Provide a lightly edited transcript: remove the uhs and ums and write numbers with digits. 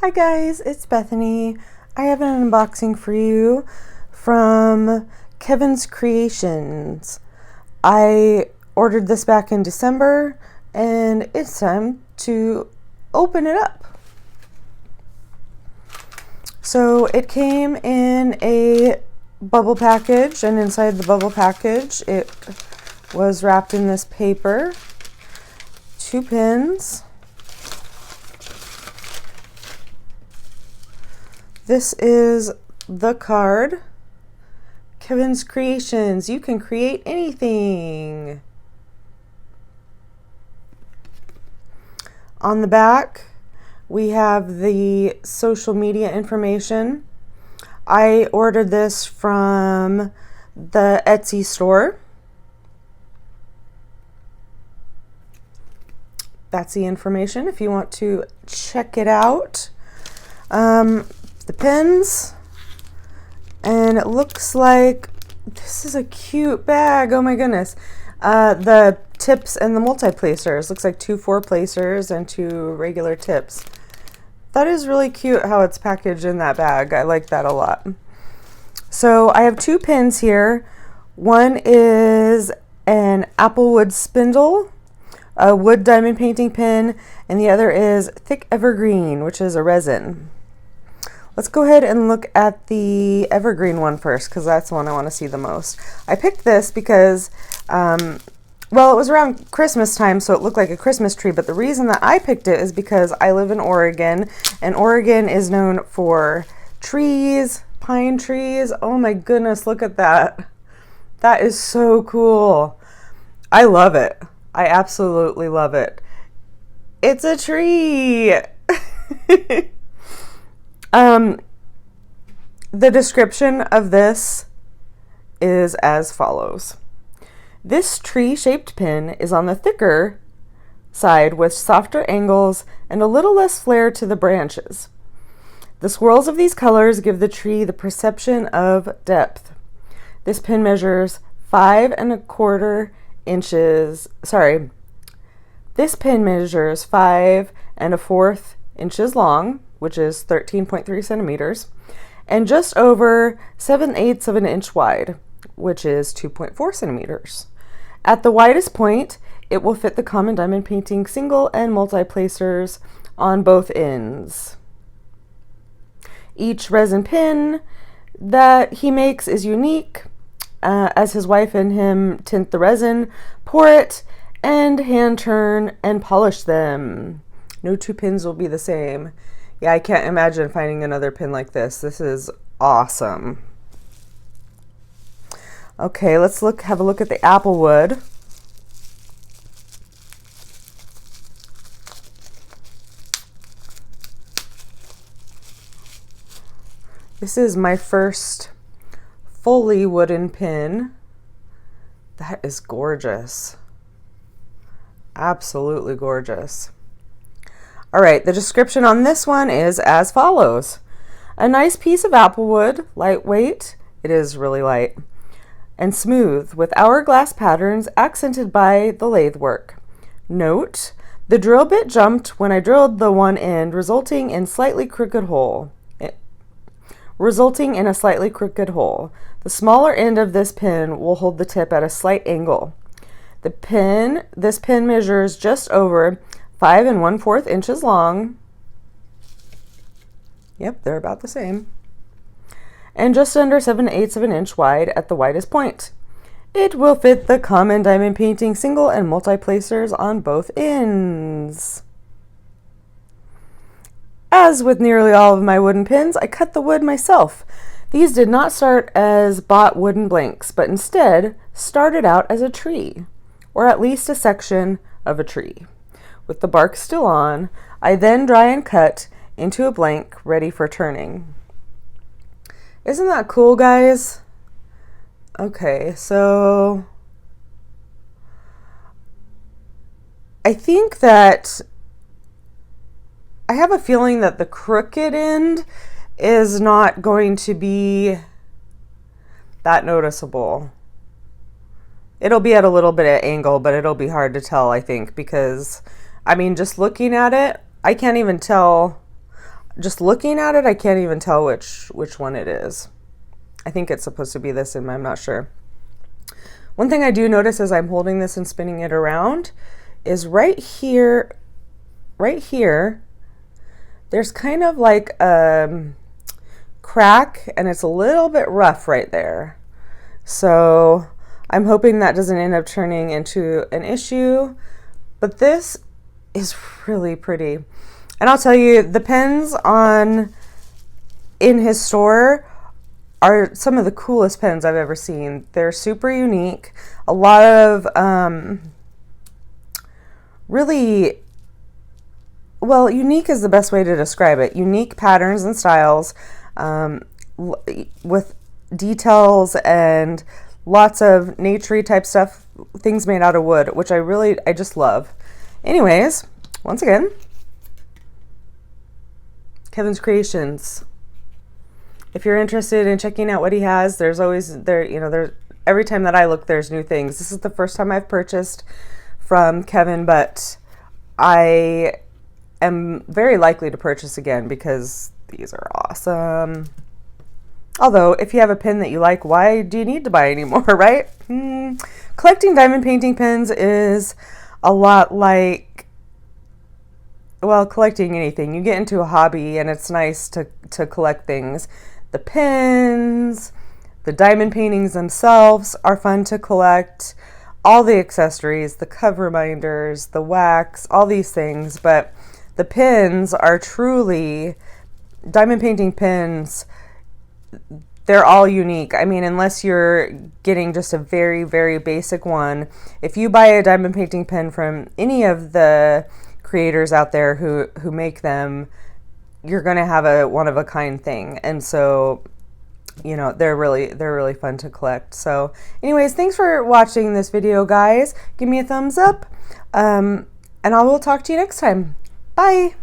Hi guys, it's Bethany. I have an unboxing for you from Kevin's Kreations. I ordered this back in December and it's time to open it up. So it came in a bubble package, and inside the bubble package it was wrapped in this paper, 2 pins. This is the card. Kevin's Kreations. You can create anything. On the back, we have the social media information. I ordered this from the Etsy store. That's the information if you want to check it out. The pins, and it looks like this is a cute bag. Oh my goodness. The tips and the multi-placers. Looks like 2 4-placers and 2 regular tips. That is really cute how it's packaged in that bag. I like that a lot. So I have 2 pins here. One is an Applewood spindle, a wood diamond painting pin, and the other is thick Evergreen, which is a resin. Let's go ahead and look at the Evergreen one first, because that's the one I want to see the most. I picked this because, well, it was around Christmas time, so it looked like a Christmas tree, but the reason that I picked it is because I live in Oregon, and Oregon is known for trees, pine trees. Oh my goodness, look at that. That is so cool. I love it. I absolutely love it. It's a tree. The description of this is as follows. This tree-shaped pin is on the thicker side with softer angles and a little less flare to the branches. The swirls of these colors give the tree the perception of depth. This pin measures 5 1/4 inches. This pin measures 5 1/4 inches long, which is 13.3 centimeters, and just over 7/8 of an inch wide, which is 2.4 centimeters. At the widest point, it will fit the common diamond painting single and multi-placers on both ends. Each resin pin that he makes is unique, as his wife and him tint the resin, pour it, and hand turn and polish them. No 2 pins will be the same. Yeah, I can't imagine finding another pin like this. This is awesome. Okay, let's have a look at the Applewood. This is my first fully wooden pin. That is gorgeous. Absolutely gorgeous. All right, the description on this one is as follows. A nice piece of Applewood, lightweight, it is really light, and smooth, with hourglass patterns accented by the lathe work. Note, the drill bit jumped when I drilled the one end, resulting in a slightly crooked hole. The smaller end of this pin will hold the tip at a slight angle. This pin measures just over 5 1/4 inches long. Yep, they're about the same. And just under 7/8 of an inch wide at the widest point. It will fit the common diamond painting single and multi-placers on both ends. As with nearly all of my wooden pins, I cut the wood myself. These did not start as bought wooden blanks, but instead started out as a tree, or at least a section of a tree. With the bark still on, I then dry and cut into a blank ready for turning. Isn't that cool, guys? Okay, so I think that I have a feeling that the crooked end is not going to be that noticeable. It'll be at a little bit of angle, but it'll be hard to tell, I think, because I mean, just looking at it, I can't even tell. just looking at it, I can't even tell which one it is. I think it's supposed to be this, and I'm not sure. One thing I do notice as I'm holding this and spinning it around is right here, there's kind of like a crack, and it's a little bit rough right there. So I'm hoping that doesn't end up turning into an issue, but this is really pretty. And I'll tell you, the pens in his store are some of the coolest pens I've ever seen. They're super unique. A lot of really, well, unique is the best way to describe it. Unique patterns and styles with details and lots of naturey type stuff, things made out of wood, which I just love. Anyways, once again, Kevin's Kreations. If you're interested in checking out what he has, there's always every time that I look, there's new things. This is the first time I've purchased from Kevin, but I am very likely to purchase again because these are awesome. Although, if you have a pen that you like, why do you need to buy any more, right? Collecting diamond painting pens is a lot like, well, collecting anything. You get into a hobby and it's nice to collect things. The pens, the diamond paintings themselves are fun to collect. All the accessories, the cover binders, the wax, all these things. But the pens are truly, diamond painting pens, they're all unique. I mean, unless you're getting just a very, very basic one, if you buy a diamond painting pen from any of the creators out there who make them, you're going to have a one-of-a-kind thing. And so, they're really fun to collect. So anyways, thanks for watching this video, guys. Give me a thumbs up, and I will talk to you next time. Bye.